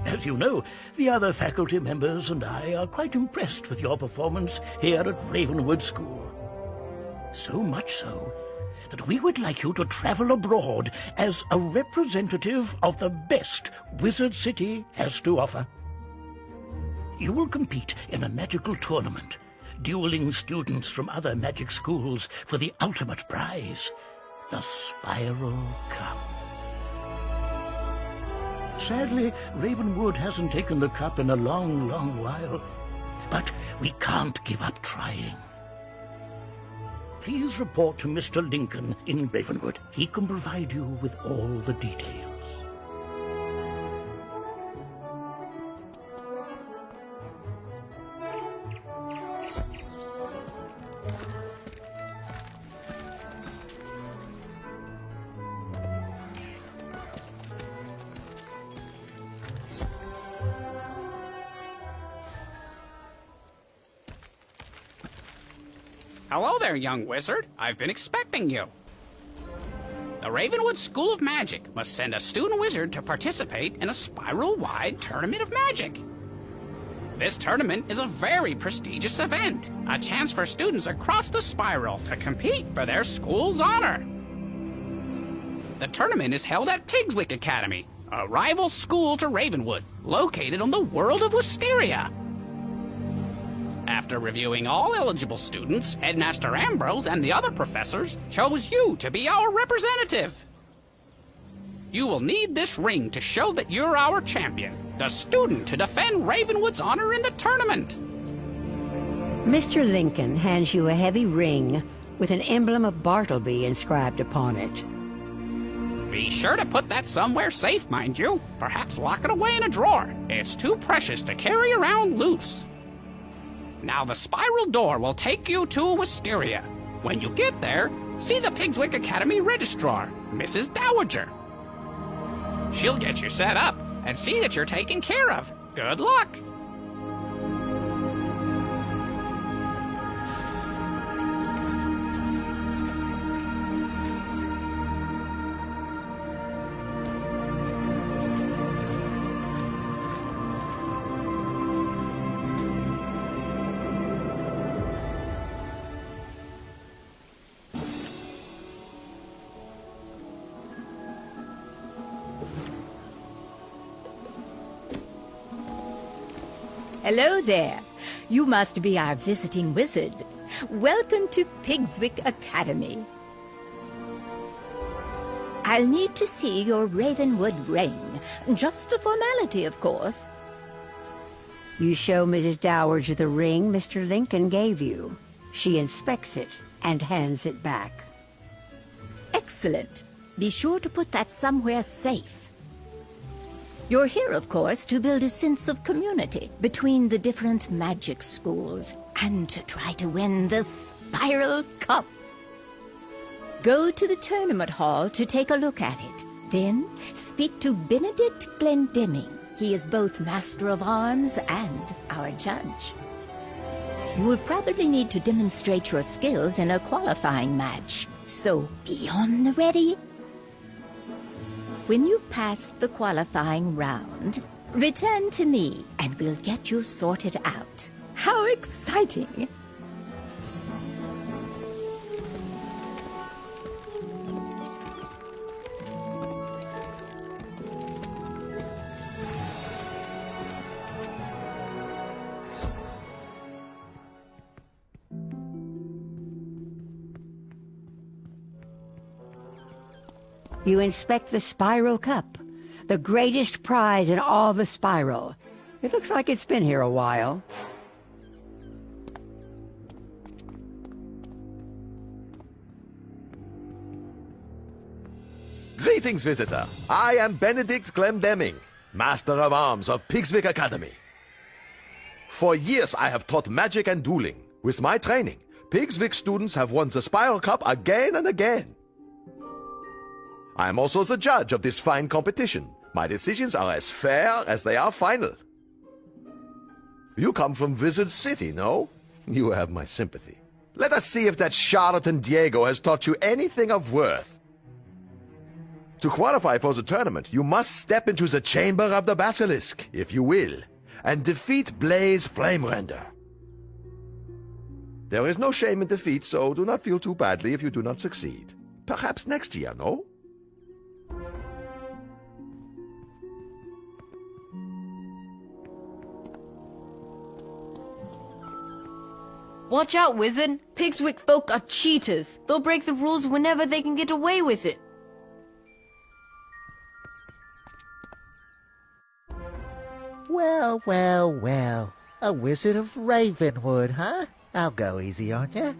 As you know, the other faculty members and I are quite impressed with your performance here at Ravenwood School. So much so that we would like you to travel abroad as a representative of the best Wizard City has to offer. You will compete in a magical tournament, dueling students from other magic schools for the ultimate prize, the Spiral Cup. Sadly, Ravenwood hasn't taken the cup in a long, long while, but we can't give up trying. Please report to Mr. Lincoln in Ravenwood. He can provide you with all the details. Hello there, young wizard. I've been expecting you. The Ravenwood School of Magic must send a student wizard to participate in a spiral-wide tournament of magic. This tournament is a very prestigious event, a chance for students across the spiral to compete for their school's honor. The tournament is held at Pigswick Academy, a rival school to Ravenwood, located on the world of Wysteria. After reviewing all eligible students, Headmaster Ambrose and the other professors chose you to be our representative. You will need this ring to show that you're our champion, the student to defend Ravenwood's honor in the tournament. Mr. Lincoln hands you a heavy ring with an emblem of Bartleby inscribed upon it. Be sure to put that somewhere safe, mind you. Perhaps lock it away in a drawer. It's too precious to carry around loose. Now the spiral door will take you to Wysteria. When you get there, see the Pigswick Academy registrar, Mrs. Dowager. She'll get you set up and see that you're taken care of. Good luck! Hello there. You must be our visiting wizard. Welcome to Pigswick Academy. I'll need to see your Ravenwood ring. Just a formality, of course. You show Mrs. Dowager the ring Mr. Lincoln gave you. She inspects it and hands it back. Excellent. Be sure to put that somewhere safe. You're here, of course, to build a sense of community between the different magic schools and to try to win the Spiral Cup. Go to the tournament hall to take a look at it. Then speak to Benedict Glendemming. He is both Master of Arms and our judge. You will probably need to demonstrate your skills in a qualifying match, so be on the ready. When you've passed the qualifying round, return to me and we'll get you sorted out. How exciting! You inspect the Spiral Cup, the greatest prize in all the Spiral. It looks like it's been here a while. Greetings, visitor. I am Benedict Glendemming, Master of Arms of Pigswick Academy. For years I have taught magic and dueling. With my training, Pigswick students have won the Spiral Cup again and again. I am also the judge of this fine competition. My decisions are as fair as they are final. You come from Wizard City, no? You have my sympathy. Let us see if that charlatan Diego has taught you anything of worth. To qualify for the tournament, you must step into the Chamber of the Basilisk, if you will, and defeat Blaze Flamerender. There is no shame in defeat, so do not feel too badly if you do not succeed. Perhaps next year, no? Watch out, wizard. Pigswick folk are cheaters. They'll break the rules whenever they can get away with it. Well, well, well. A wizard of Ravenwood, huh? I'll go easy on ya.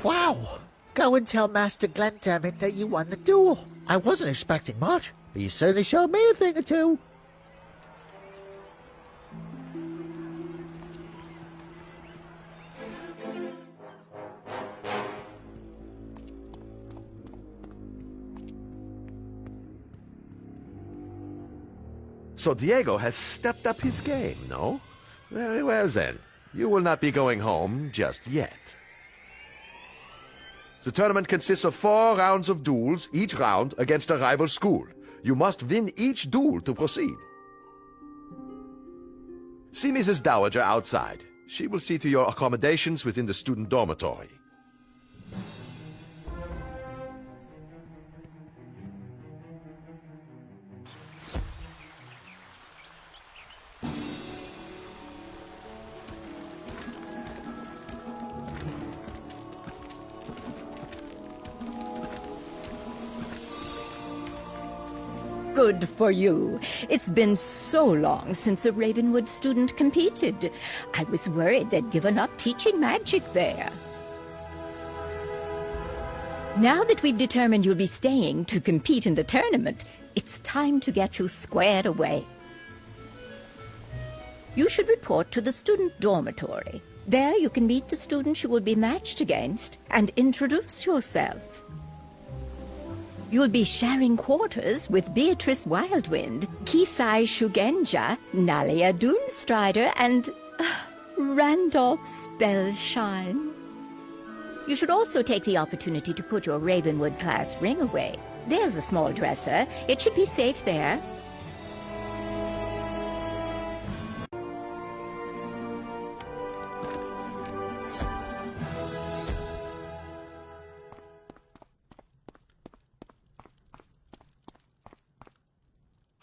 Wow! Go and tell Master Glendemick that you won the duel. I wasn't expecting much, but you certainly showed me a thing or two. So Diego has stepped up his game, no? Very well then. You will not be going home just yet. The tournament consists of 4 rounds of duels, each round against a rival school. You must win each duel to proceed. See Mrs. Dowager outside. She will see to your accommodations within the student dormitory. Good for you. It's been so long since a Ravenwood student competed. I was worried they'd given up teaching magic there. Now that we've determined you'll be staying to compete in the tournament, it's time to get you squared away. You should report to the student dormitory. There you can meet the students you will be matched against and introduce yourself. You'll be sharing quarters with Beatrice Wildwind, Kisai Shugenja, Nalia Doomstrider, and Randolph Spellshine. You should also take the opportunity to put your Ravenwood class ring away. There's a small dresser. It should be safe there.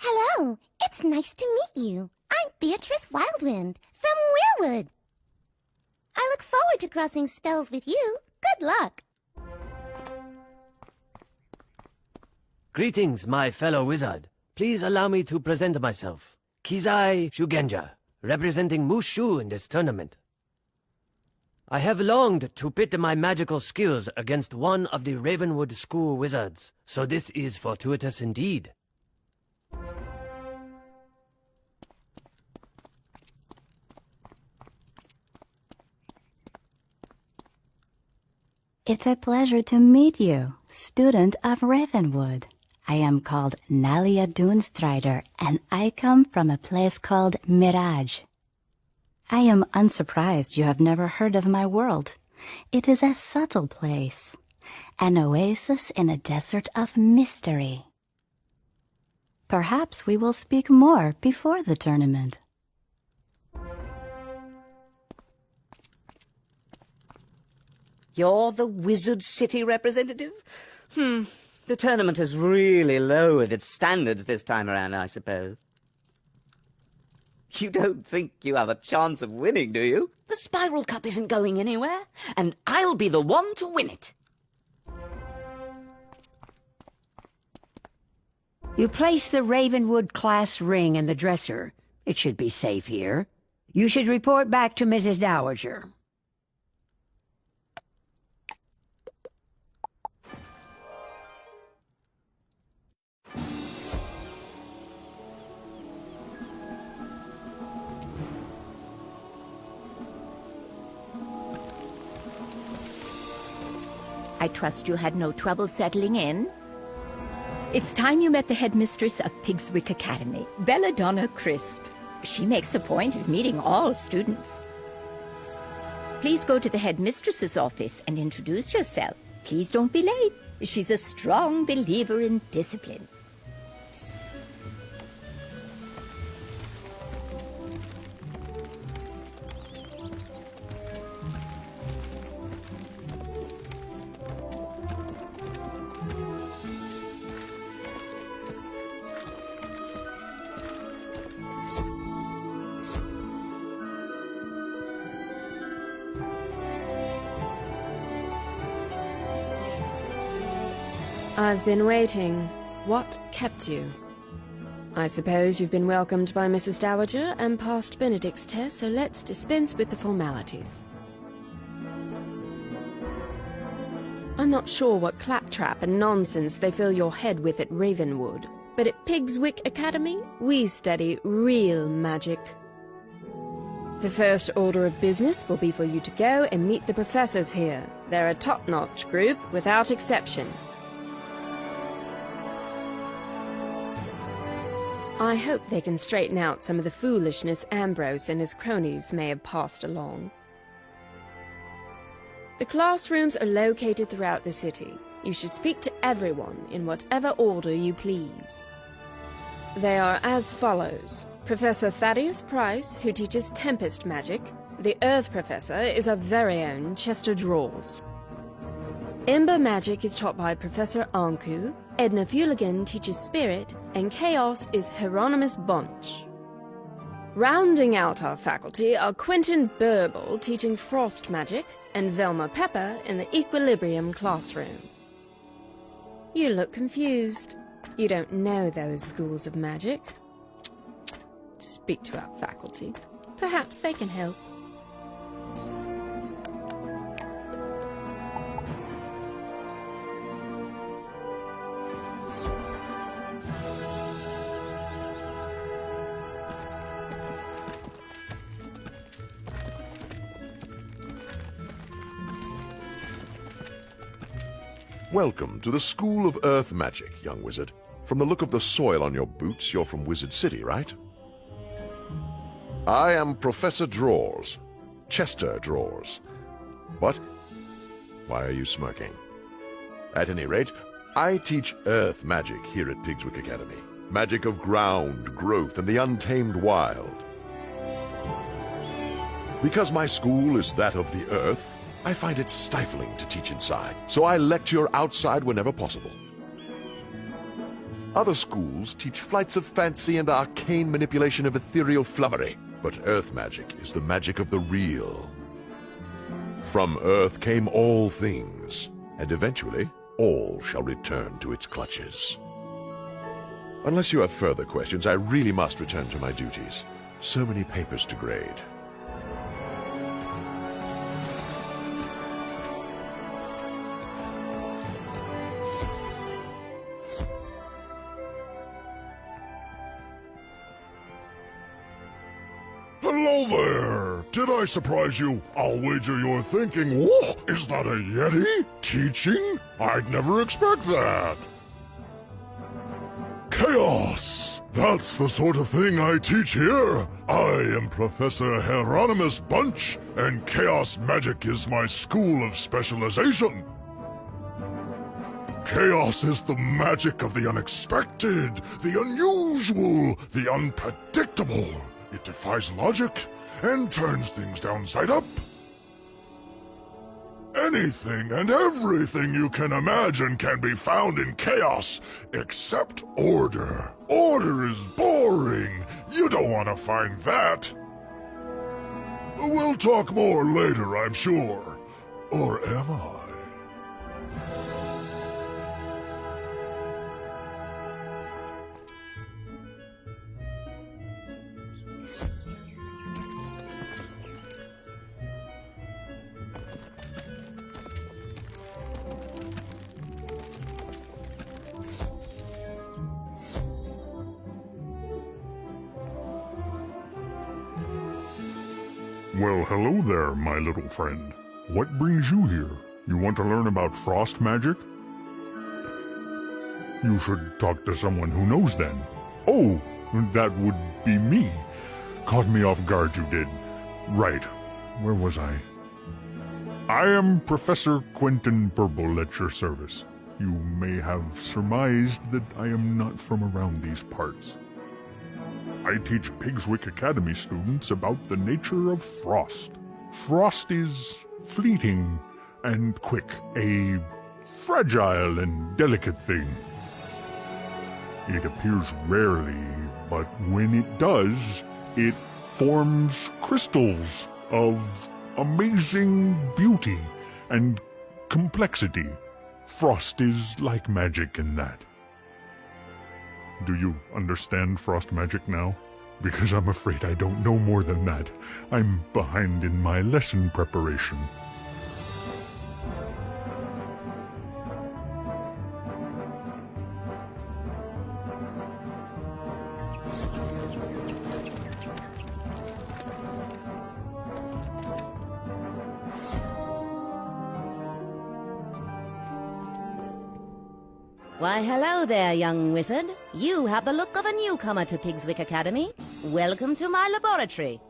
Hello, it's nice to meet you. I'm Beatrice Wildwind from Weirwood. I look forward to crossing spells with you. Good luck. Greetings, my fellow wizard. Please allow me to present myself. Kizai Shugenja, representing Mushu in this tournament. I have longed to pit my magical skills against one of the Ravenwood school wizards, so this is fortuitous indeed. It's a pleasure to meet you, student of Ravenwood. I am called Nalia Doonstrider, and I come from a place called Mirage. I am unsurprised you have never heard of my world. It is a subtle place, an oasis in a desert of mystery. Perhaps we will speak more before the tournament. You're the Wizard City representative? The tournament has really lowered its standards this time around, I suppose. You don't think you have a chance of winning, do you? The Spiral Cup isn't going anywhere, and I'll be the one to win it. You place the Ravenwood class ring in the dresser. It should be safe here. You should report back to Mrs. Dowager. I trust you had no trouble settling in. It's time you met the headmistress of Pigswick Academy, Belladonna Crisp. She makes a point of meeting all students. Please go to the headmistress's office and introduce yourself. Please don't be late. She's a strong believer in discipline. I've been waiting. What kept you? I suppose you've been welcomed by Mrs. Dowager and passed Benedict's test, so let's dispense with the formalities. I'm not sure what claptrap and nonsense they fill your head with at Ravenwood, but at Pigswick Academy, we study real magic. The first order of business will be for you to go and meet the professors here. They're a top-notch group, without exception. I hope they can straighten out some of the foolishness Ambrose and his cronies may have passed along. The classrooms are located throughout the city. You should speak to everyone in whatever order you please. They are as follows. Professor Thaddeus Price, who teaches Tempest Magic. The Earth Professor is our very own Chester Drawls. Ember Magic is taught by Professor Anku. Edna Fuligan teaches Spirit, and Chaos is Hieronymus Bunch. Rounding out our faculty are Quentin Burble teaching Frost Magic, and Velma Pepper in the Equilibrium classroom. You look confused. You don't know those schools of magic. Speak to our faculty. Perhaps they can help. Welcome to the School of Earth Magic, young wizard. From the look of the soil on your boots, you're from Wizard City, right? I am Professor Drawers. Chester Drawers. What? Why are you smirking? At any rate, I teach Earth Magic here at Pigswick Academy. Magic of ground, growth, and the untamed wild. Because my school is that of the Earth, I find it stifling to teach inside, so I lecture outside whenever possible. Other schools teach flights of fancy and arcane manipulation of ethereal flummery, but Earth magic is the magic of the real. From Earth came all things, and eventually all shall return to its clutches. Unless you have further questions, I really must return to my duties. So many papers to grade. Hello there! Did I surprise you? I'll wager you're thinking, whoa, is that a Yeti? Teaching? I'd never expect that. Chaos! That's the sort of thing I teach here. I am Professor Hieronymus Bunch, and chaos magic is my school of specialization. Chaos is the magic of the unexpected, the unusual, the unpredictable. It defies logic and turns things downside up. Anything and everything you can imagine can be found in chaos, except order. Order is boring. You don't want to find that. We'll talk more later, I'm sure. Or am I? Well, hello there, my little friend. What brings you here? You want to learn about frost magic? You should talk to someone who knows then. Oh, that would be me. Caught me off guard, you did. Right. Where was I? I am Professor Quentin Burble at your service. You may have surmised that I am not from around these parts. I teach Pigswick Academy students about the nature of frost. Frost is fleeting and quick, a fragile and delicate thing. It appears rarely, but when it does, it forms crystals of amazing beauty and complexity. Frost is like magic in that. Do you understand frost magic now? Because I'm afraid I don't know more than that. I'm behind in my lesson preparation. Why, hello there, young wizard. You have the look of a newcomer to Pigswick Academy. Welcome to my laboratory.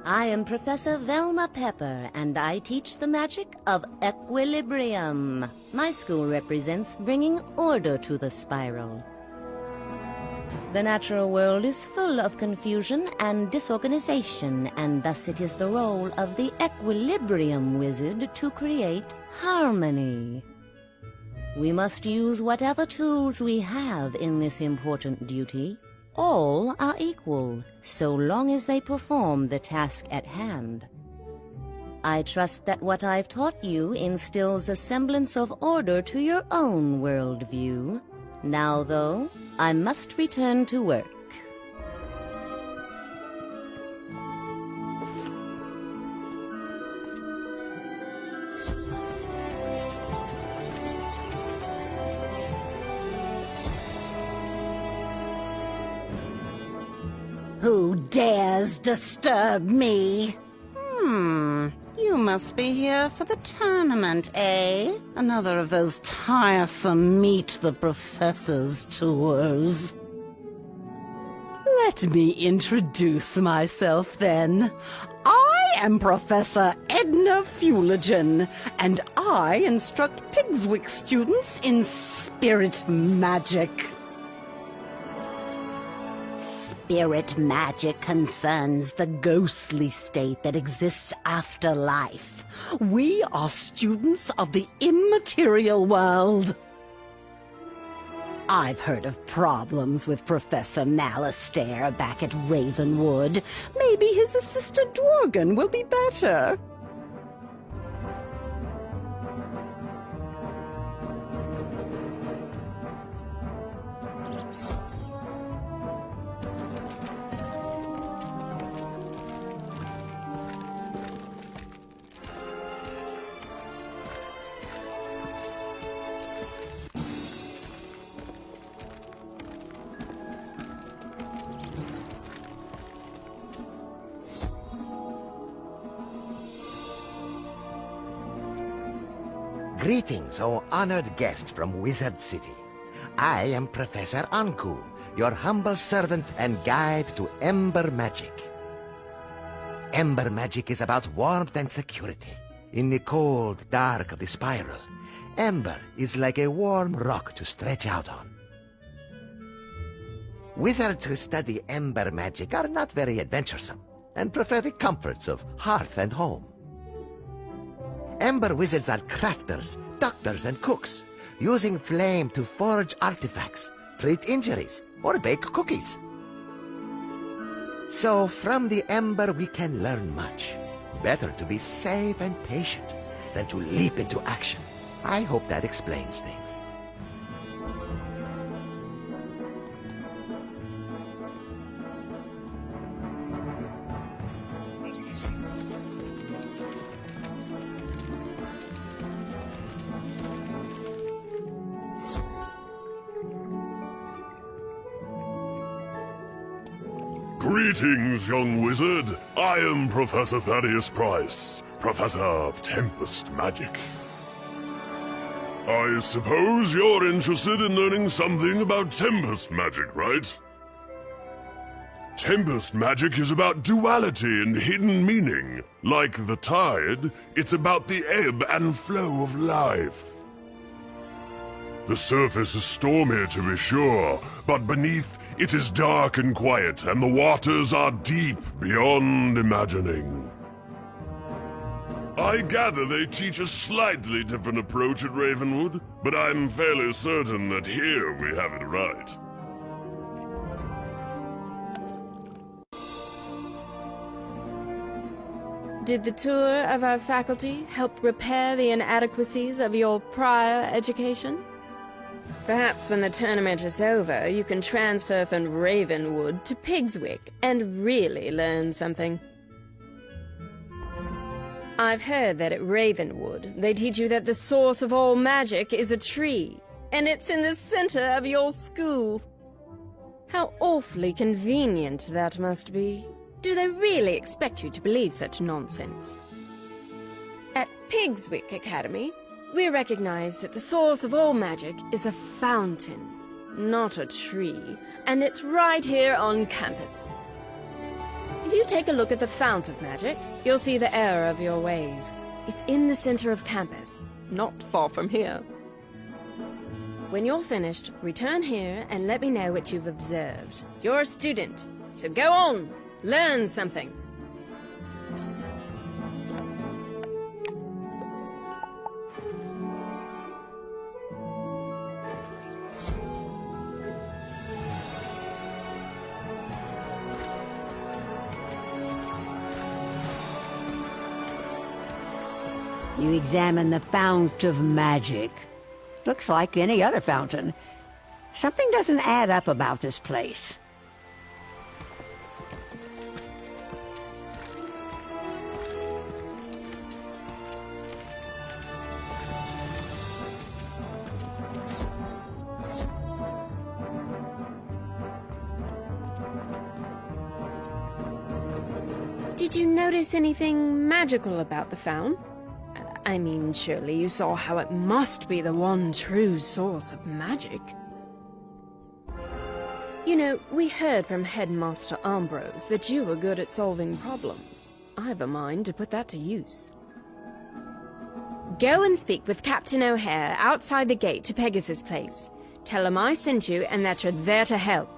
I am Professor Velma Pepper, and I teach the magic of equilibrium. My school represents bringing order to the spiral. The natural world is full of confusion and disorganization, and thus it is the role of the equilibrium wizard to create harmony. We must use whatever tools we have in this important duty. All are equal, so long as they perform the task at hand. I trust that what I've taught you instills a semblance of order to your own worldview. Now, though, I must return to work. Who dares disturb me? You must be here for the tournament, eh? Another of those tiresome Meet the Professors tours. Let me introduce myself, then. I am Professor Edna Fuligen, and I instruct Pigswick students in spirit magic. Spirit magic concerns the ghostly state that exists after life. We are students of the immaterial world. I've heard of problems with Professor Malastare back at Ravenwood. Maybe his assistant Dworgen will be better. Greetings, O honored guest from Wizard City. I am Professor Anku, your humble servant and guide to Ember Magic. Ember Magic is about warmth and security. In the cold dark of the spiral, Ember is like a warm rock to stretch out on. Wizards who study Ember Magic are not very adventuresome and prefer the comforts of hearth and home. Ember Wizards are crafters, doctors, and cooks, using flame to forge artifacts, treat injuries, or bake cookies. So from the Ember we can learn much. Better to be safe and patient than to leap into action. I hope that explains things. Greetings, young wizard. I am Professor Thaddeus Price, Professor of Tempest Magic. I suppose you're interested in learning something about Tempest Magic, right? Tempest Magic is about duality and hidden meaning. Like the tide, it's about the ebb and flow of life. The surface is stormy, to be sure, but beneath it is dark and quiet, and the waters are deep beyond imagining. I gather they teach a slightly different approach at Ravenwood, but I'm fairly certain that here we have it right. Did the tour of our faculty help repair the inadequacies of your prior education? Perhaps when the tournament is over, you can transfer from Ravenwood to Pigswick and really learn something. I've heard that at Ravenwood, they teach you that the source of all magic is a tree, and it's in the center of your school. How awfully convenient that must be. Do they really expect you to believe such nonsense? At Pigswick Academy, we recognize that the source of all magic is a fountain, not a tree, and it's right here on campus. If you take a look at the fount of magic, you'll see the error of your ways. It's in the center of campus, not far from here. When you're finished, return here and let me know what you've observed. You're a student, so go on, learn something. You examine the fount of magic. Looks like any other fountain. Something doesn't add up about this place. Did you notice anything magical about the fount? I mean, surely you saw how it must be the one true source of magic. You know, we heard from Headmaster Ambrose that you were good at solving problems. I've a mind to put that to use. Go and speak with Captain O'Hare outside the gate to Pegasus Place. Tell him I sent you and that you're there to help.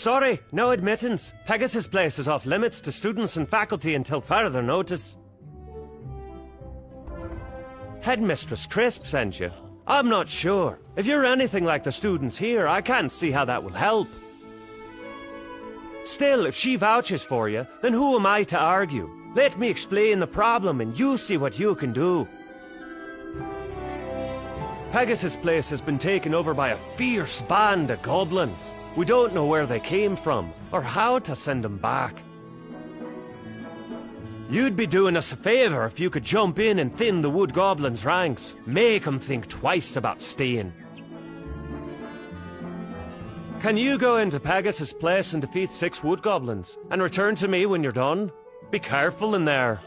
Sorry, no admittance. Pegasus Place is off limits to students and faculty until further notice. Headmistress Crisp sent you. I'm not sure. If you're anything like the students here, I can't see how that will help. Still, if she vouches for you, then who am I to argue? Let me explain the problem and you see what you can do. Pegasus Place has been taken over by a fierce band of goblins. We don't know where they came from, or how to send them back. You'd be doing us a favor if you could jump in and thin the wood goblins' ranks. Make them think twice about staying. Can you go into Pegasus' place and defeat 6 wood goblins, and return to me when you're done? Be careful in there.